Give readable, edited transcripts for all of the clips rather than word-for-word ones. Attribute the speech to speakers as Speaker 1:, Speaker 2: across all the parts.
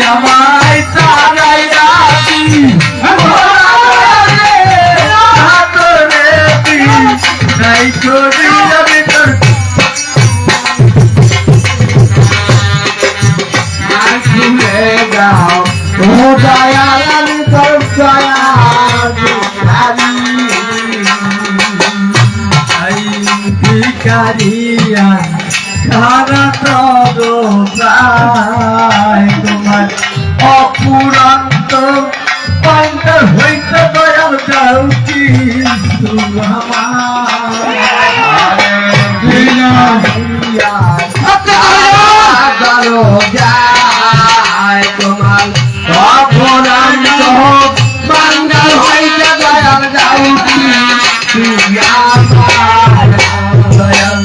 Speaker 1: আমায় তারাইয়াছি নাই করি আমি তোর ভুলে যাও ও দয়াল আমি তোর দয়া ভিখারিয়া খানা তোমার অপুরান্ত পান্ডার হইতে দয়াল যাও কি তোমার অপুরান্ত পান্ডার হইতে দয়াল যাও কি দয়াল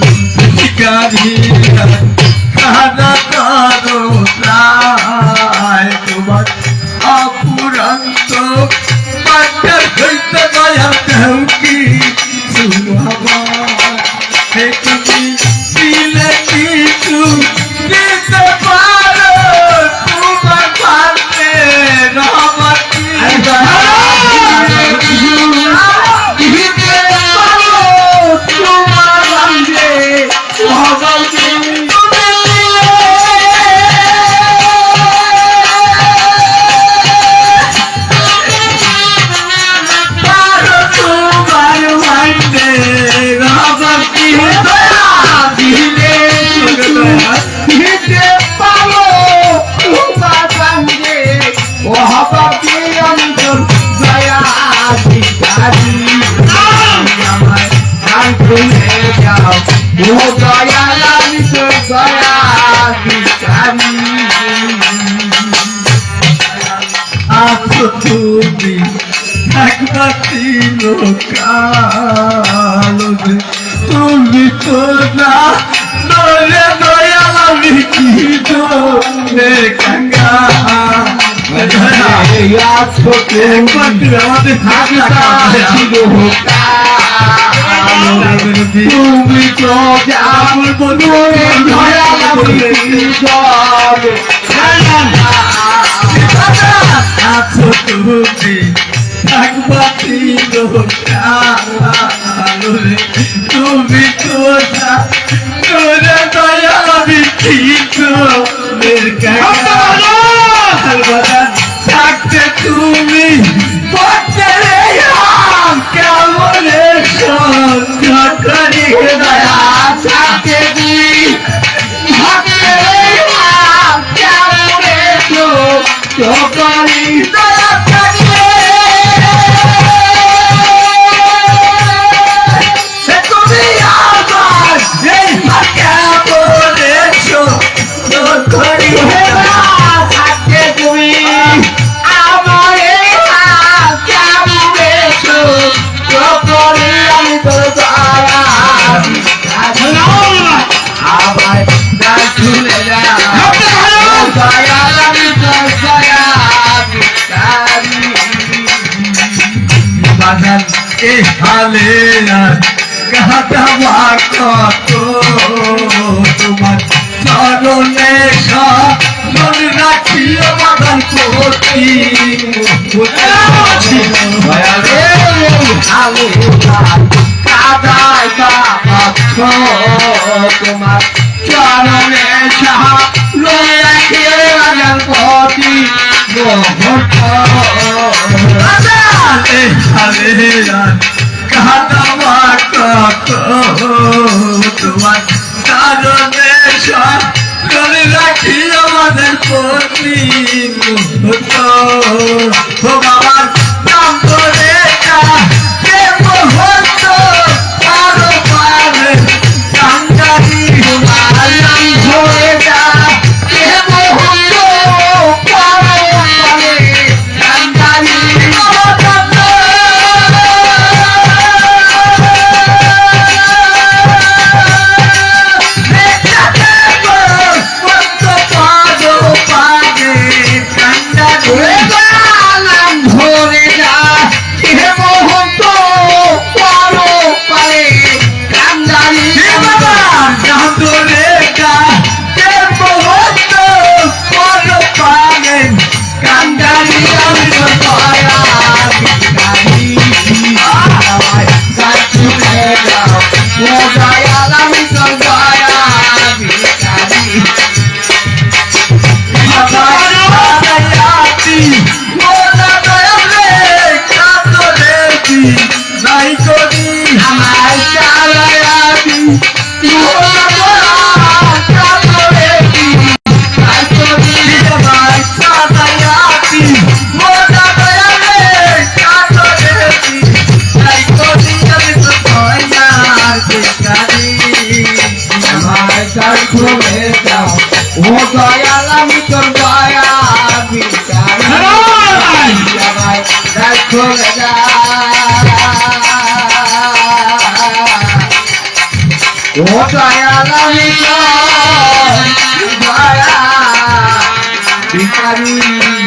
Speaker 1: ভিখারিয়া খানা তোমার অপুরান্ত পান্ডার হইতে দয়াল যাও কি তুমি দিলে কিছু দিতে পারো তোমার পাশে রহমতি দিতে পারো তোমার পাশে রহমতি তুমি একবাতি লোকালে তুমি তো না নলে দয়াল আমি কি তোরে কাঙ্গা আমাদের তুমি তো আমার বন্ধু আছো তুমি একবাতি লোকালে তুমি তো না নলে দয়াল আমি কি তোরে কাঙ্গা থাকতে তুমি কেমন করি দয়া থাকতে তুমি করি দয়া তুমি আমার এই ভাগ্যা বলেছো করি থাকতে তুমি আমার এই ভাগ্যা বলেছো করি আমি তো দয়া আমার ভুলে যাও দয়া আমি তো দয়া বাজান এ হালে আর কাটাবা কত তোমার চরণে মন রাখিও বাগান করছি কাদায় তোমার চরণে রাখিও বাগান করছি কাদাবা কত তোমার চরণে রাখি আমাদের প্রতি বাবার নাম করে মুহূর্ত পারো পারে কাঙ্গারি নাম ধরে মুহূর্ত পারো পারে কাঙ্গারি নাম ধরে ও দয়াল আমি তোর দয়া চলে যা ও দয়াল আমি তোর দয়া ভিখারি